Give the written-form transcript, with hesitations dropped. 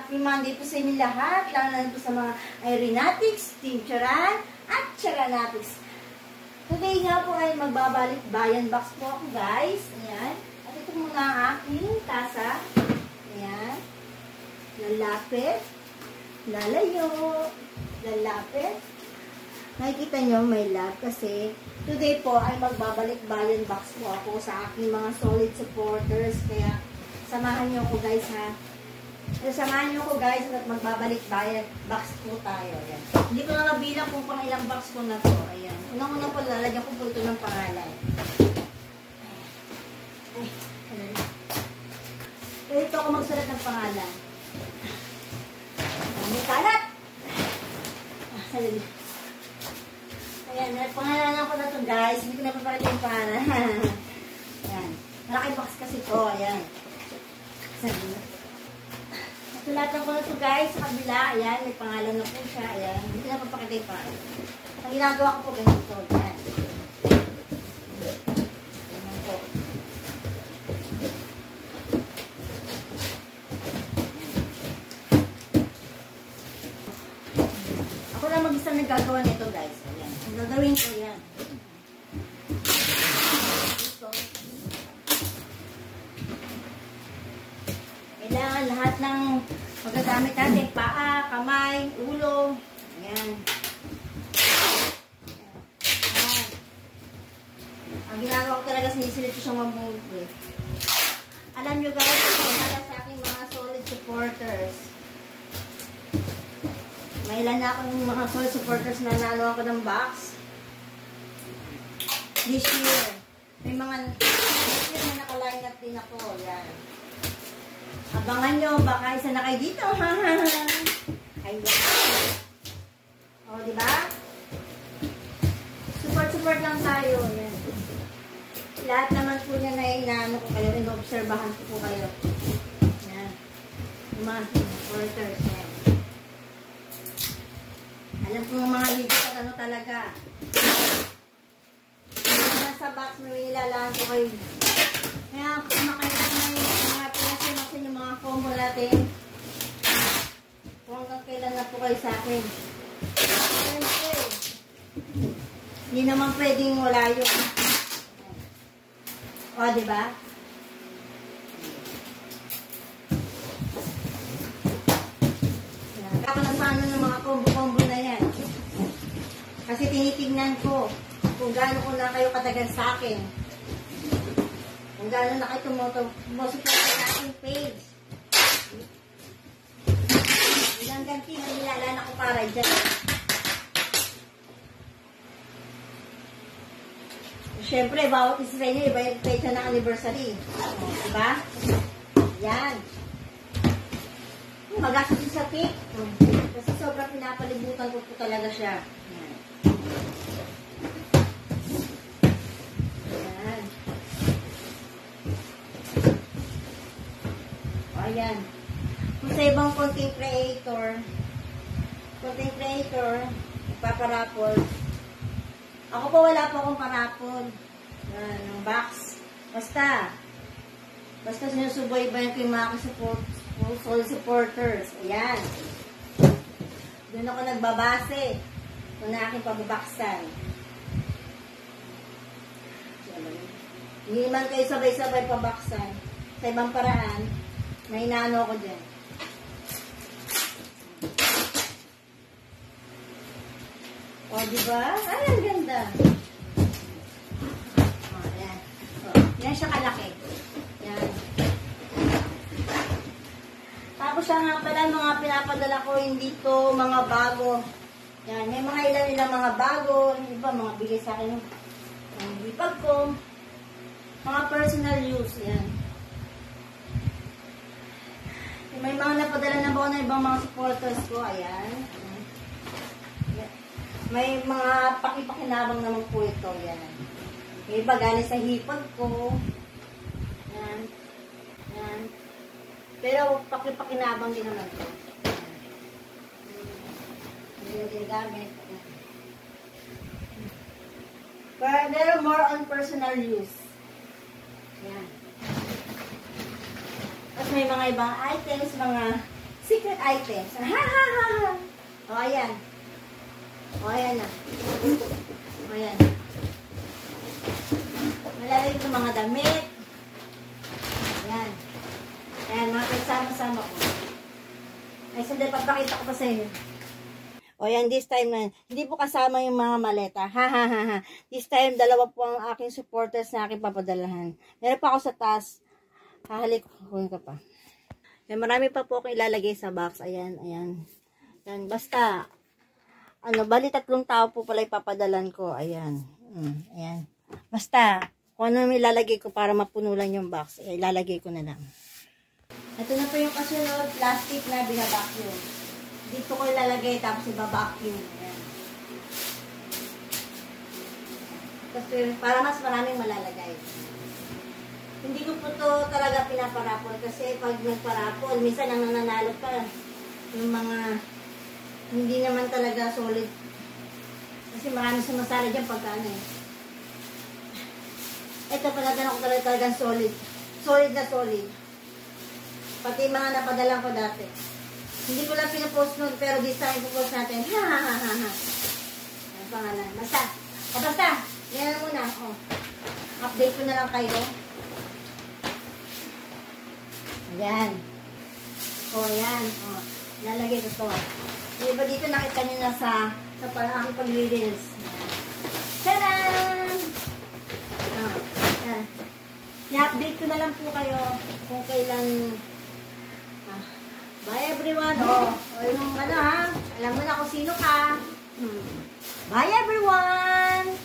Happy Monday po sa inyo lahat, lalo na po sa mga Aeronatics, Team Charan, at Charanatics. Today nga po ay magbabalik bayan box po ako guys. Ayan. At ito muna ang aking tasa. Ayan. Lalapit. Lalayo. Lalapit. Nakikita nyo may lab kasi today po ay magbabalik bayan box po ako sa aking mga solid supporters. Kaya samahan nyo ko guys ha. Samahan nyo ko guys at magbabalik bayan box po tayo. Ayan. Hindi ko na nabilang kung pang ilang box ko na to. Ayan. Unang-unang po lalagyan ko po ito ng pangalan. Ay, ito ako magsulat ng pangalan. May kalat! Salili. Ayan, pangalanan ko na ito guys. Hindi ko na papakita yung pangalan. Ayan. Malaki box kasi ito. Ayan. Salili. Sulatan ko na ito guys sa kabila. Ayan, may pangalan na po siya. Ayan, hindi ko na papakita yung pangalan. Ang ginagawa ko po ganito. Ayan. Ayan po. Ako lang mag-isa nagagawa nito guys. Ayan. Ang gagawin ko yan. Ito. Kailangan lahat ng magagamit natin, paa, kamay, ulo. Ayan. Ayan. Ang ginagawa ko talaga, sinisilip ko siyang mabuti. Alam nyo guys, para sa aking mga solid supporters. May ilan na akong mga solid supporters na nalo ako ng box. This year. May mga this year na nakaline up din ako. Ayan. Abangan nyo, baka isa na kayo dito. Ay, o, diba? Support lang tayo. Yan. Lahat naman po niya na inaano ko kayo, ino-obserbahan ko po kayo. Yan. Yung mga supporters. Yan. Alam ko mga legit at ano talaga. Sa box, may nilalaan ko kayo. Kaya, kumakain ko na yung pinasimasin yung mga combo natin. Kung hanggang kailan na po kayo sa akin. Siyempre, hindi naman pwedeng wala yun. O, diba? Ako na paano ng mga combo-combo na yan. Kasi tinitignan ko kung gaano ko na kayo katagal sa akin. Kung gano'n na kayo tumusupport sa aking page. Ilang ganti na nilalaan ako para dyan. Siyempre, bawat isa sa inyo, iba yung page ng anniversary. Diba? Yan. Magastos sa pic. Kasi sobrang pinapalibutan ko po talaga siya. Yan. Yan. Ayan. Kung sa ibang content creator, nagpaparapol. Ako po wala po akong parapol. Yan, ng box. Basta sinusubaybayan ko yung mga solid supporters. Ayan. Doon ako nagbabase kung na aking pababaksan. Hindi naman kayo sabay-sabay pabaksan. Sa ibang paraan, may inaano ko dyan. O, diba? Ay, ang ganda. O, yan. O, yan siya kalaki. Yan. Tapos siya nga pala, mga pinapadala ko, hindi to mga bago. Yan, may mga ilan mga bago. Iba, mga bigay sa akin yung bipag ko. Mga personal use. Yan. May mga napadala na ba na ibang mga supporters ko. Ayan. May mga pakipakinabang naman po ito. Yan. May iba galing sa hipag ko. Yan. Yan. Pero pakipakinabang din naman ito. Hindi din gamit. Pero more on personal use. Yan. At may mga ibang items, mga secret items. Ha, ha, ha, ha. O, ayan. O, ayan na. O, ayan. Malalagay ko mga damit. Ayan. Ayan, mga kasama-sama ko. Ay, sandali, papakita ko pa sa inyo. O yan, this time na, hindi po kasama yung mga maleta. Ha, ha, ha, ha. This time, dalawa po ang aking supporters na aking papadalahan. Meron pa ako sa taas. Hahalik ko ka pa. Yan, marami pa po akong ilalagay sa box. Ayan, ayan. Yan, basta, bali 3 tao po pala ipapadalan ko. Ayan. Ayan. Basta, kung ano yung ilalagay ko para mapunulan yung box, ilalagay ko na lang. Ito na po yung kasunod, plastic na binabacuum. Dito ko ilalagay, tapos ibabacuum. Ayan. Kasi para mas maraming malalagay. Hindi ko po ito talaga pinaparapol kasi pag nagparapol, minsan ang nananalo pa yung mga hindi naman talaga solid. Kasi marami sumasali dyan pagka eh. Ito pala ko talagang solid. Solid na solid. Pati mga napadalang ko dati. Hindi ko lang pinapost nun, pero this time ipopost natin. Ha, ha, ha, ha, ha. Ang pangalan. Basta. O, basta. Yan na muna. O. Update ko na lang kayo. Ayan. O, ayan. O. Lalagay ko ito. Diba dito nakita nyo na sa parang aking pag-reels. Tadaan! O. Ayan. I-update ko na lang po kayo kung kailan bye everyone. O yung ha. Alam mo na kung sino ka. Bye everyone.